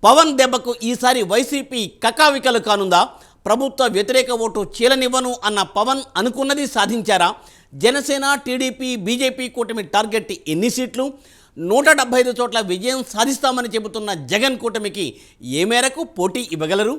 పవన్ దెబ్బకు ఈసారి వైసీపీ కకావికలు కానుందా? ప్రభుత్వ వ్యతిరేక ఓటు చీలనివ్వను అన్న పవన్ అనుకున్నది సాధించారా? జనసేన, టీడీపీ, బీజేపీ కూటమి టార్గెట్ ఎన్ని సీట్లు? 175 చోట్ల విజయం సాధిస్తామని చెబుతున్న జగన్ కూటమికి ఏ మేరకు పోటీ ఇవ్వగలరు?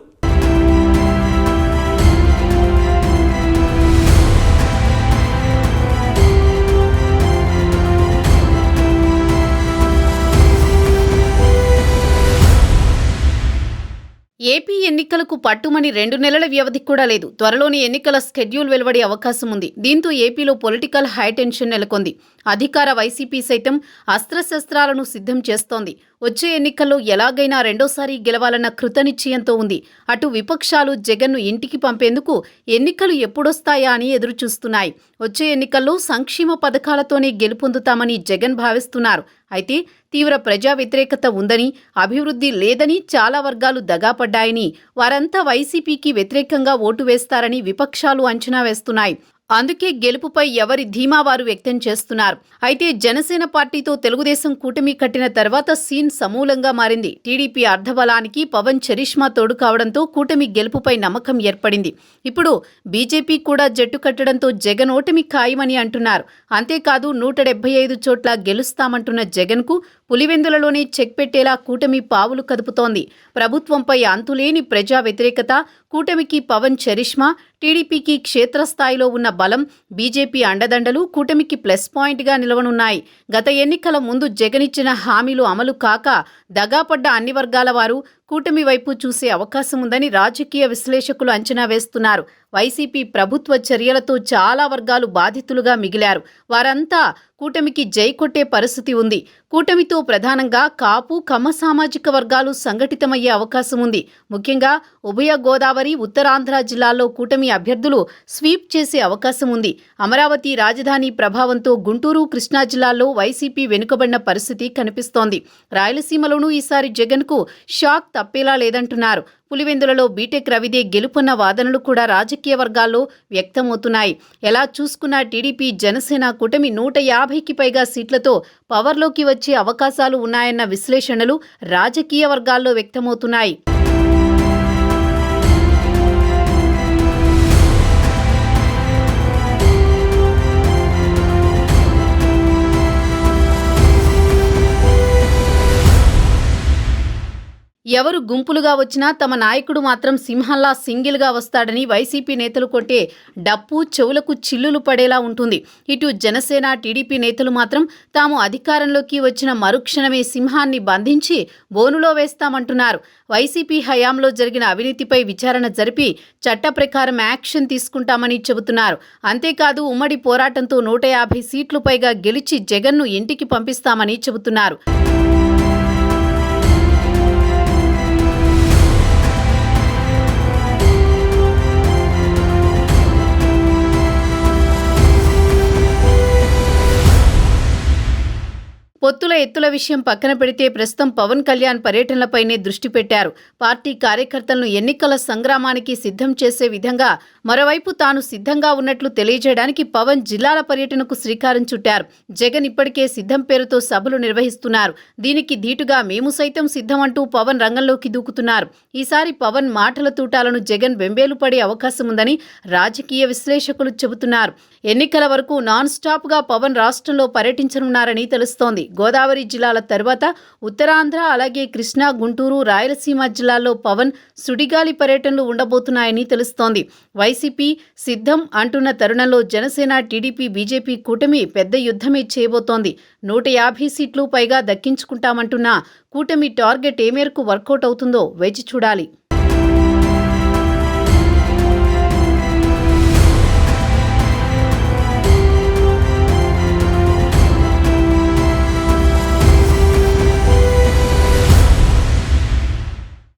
ఏపీ ఎన్నికలకు పట్టుమని 2 నెలల వ్యవధి కూడా లేదు. త్వరలోని ఎన్నికల స్కెడ్యూల్ వెలువడే అవకాశం ఉంది. దీంతో ఏపీలో పొలిటికల్ హైటెన్షన్ నెలకొంది. అధికార వైసీపీ సైతం అస్త్రశస్త్రాలను సిద్ధం చేస్తోంది. వచ్చే ఎన్నికల్లో ఎలాగైనా రెండోసారి గెలవాలన్న కృతనిశ్చయంతో ఉంది. అటు విపక్షాలు జగన్ను ఇంటికి పంపేందుకు ఎన్నికలు ఎప్పుడొస్తాయా అని ఎదురుచూస్తున్నాయి. వచ్చే ఎన్నికల్లో సంక్షేమ పథకాలతోనే గెలుపొందుతామని జగన్ భావిస్తున్నారు. అయితే తీవ్ర ప్రజా వ్యతిరేకత ఉందని, అభివృద్ధి లేదని చాలా వర్గాలు దగాపడ్డాయని, వారంతా వైసీపీకి వ్యతిరేకంగా ఓటు వేస్తారని విపక్షాలు అంచనా వేస్తున్నాయి. అందుకే గెలుపుపై ఎవరి ధీమా వారు వ్యక్తం చేస్తున్నారు. అయితే జనసేన పార్టీతో తెలుగుదేశం కూటమి కట్టిన తర్వాత సీన్ సమూలంగా మారింది. టీడీపీ అర్ధబలానికి పవన్ చరిష్మా తోడు కావడంతో కూటమి గెలుపుపై నమ్మకం ఏర్పడింది. ఇప్పుడు బీజేపీ కూడా జట్టు కట్టడంతో జగన్ ఓటమి ఖాయమని అంటున్నారు. అంతేకాదు 175 చోట్ల గెలుస్తామంటున్న జగన్కు పులివెందులలోనే చెక్ పెట్టేలా కూటమి పావులు కదుపుతోంది. ప్రభుత్వంపై అంతులేని ప్రజా వ్యతిరేకత, కూటమికి పవన్ చరిష్మా, టీడీపీకి క్షేత్రస్థాయిలో ఉన్న బలం, బీజేపీ అండదండలు కూటమికి ప్లస్ పాయింట్గా నిలవనున్నాయి. గత ఎన్నికల ముందు జగన్ ఇచ్చిన హామీలు అమలు కాక దగాపడ్డ అన్ని వర్గాల వారు కూటమి వైపు చూసే అవకాశం ఉందని రాజకీయ విశ్లేషకులు అంచనా వేస్తున్నారు. వైసీపీ ప్రభుత్వ చర్యలతో చాలా వర్గాలు బాధితులుగా మిగిలారు. వారంతా కూటమికి జై కొట్టే పరిస్థితి ఉంది. కూటమితో ప్రధానంగా కాపు, కమ్మ సామాజిక వర్గాలు సంఘటితమయ్యే అవకాశం ఉంది. ముఖ్యంగా ఉభయ గోదావరి, ఉత్తరాంధ్ర జిల్లాల్లో కూటమి అభ్యర్థులు స్వీప్ చేసే అవకాశం ఉంది. అమరావతి రాజధాని ప్రభావంతో గుంటూరు, కృష్ణా జిల్లాల్లో వైసీపీ వెనుకబడిన పరిస్థితి కనిపిస్తోంది. రాయలసీమలోనూ ఈసారి జగన్కు షాక్ తప్పేలా లేదంటున్నారు. పులివెందులలో బీటెక్ రవిదే గెలుపన్న వాదనలు కూడా రాజకీయ వర్గాల్లో వ్యక్తమవుతున్నాయి. ఎలా చూసుకున్నా టీడీపీ, జనసేన కూటమి 150కి పైగా సీట్లతో పవర్లోకి వచ్చే అవకాశాలు ఉన్నాయన్న విశ్లేషణలు రాజకీయ వర్గాల్లో వ్యక్తమవుతున్నాయి. ఎవరు గుంపులుగా వచ్చినా తమ నాయకుడు మాత్రం సింహంలా సింగిల్గా వస్తాడని వైసీపీ నేతలు కొట్టే డప్పు చెవులకు చిల్లులు పడేలా ఉంటుంది. ఇటు జనసేన, టీడీపీ నేతలు మాత్రం తాము అధికారంలోకి వచ్చిన మరుక్షణమే సింహాన్ని బంధించి బోనులో వేస్తామంటున్నారు. వైసీపీ హయాంలో జరిగిన అవినీతిపై విచారణ జరిపి చట్ట ప్రకారం యాక్షన్ తీసుకుంటామని చెబుతున్నారు. అంతేకాదు ఉమ్మడి పోరాటంతో 150 సీట్లు పైగా గెలిచి జగన్ను ఇంటికి పంపిస్తామని చెబుతున్నారు. పొత్తుల ఎత్తుల విషయం పక్కన పెడితే ప్రస్తుతం పవన్ కళ్యాణ్ పర్యటనలపైనే దృష్టి పెట్టారు. పార్టీ కార్యకర్తలను ఎన్నికల సంగ్రామానికి సిద్ధం చేసే విధంగా మరోవైపు తాను సిద్ధంగా ఉన్నట్లు తెలియజేయడానికి పవన్ జిల్లాల పర్యటనకు శ్రీకారం చుట్టారు. జగన్ ఇప్పటికే సిద్ధం పేరుతో సభలు నిర్వహిస్తున్నారు. దీనికి ధీటుగా మేము సైతం సిద్ధమంటూ పవన్ రంగంలోకి దూకుతున్నారు. ఈసారి పవన్ మాటల తూటాలను జగన్ బెంబేలు పడే అవకాశం ఉందని రాజకీయ విశ్లేషకులు చెబుతున్నారు. ఎన్నికల వరకు నాన్ స్టాప్గా పవన్ రాష్ట్రంలో పర్యటించనున్నారని తెలుస్తోంది. గోదావరి జిల్లాల తర్వాత ఉత్తరాంధ్ర, అలాగే కృష్ణా, గుంటూరు, రాయలసీమ జిల్లాల్లో పవన్ సుడిగాలి పర్యటనలు ఉండబోతున్నాయని తెలుస్తోంది. వైసీపీ సిద్ధం అంటున్న తరుణంలో జనసేన, టీడీపీ, బీజేపీ కూటమి పెద్ద యుద్ధమే చేయబోతోంది. 150 సీట్లు పైగా దక్కించుకుంటామంటున్న కూటమి టార్గెట్ ఏ మేరకు వర్కౌట్ అవుతుందో వేచి చూడాలి.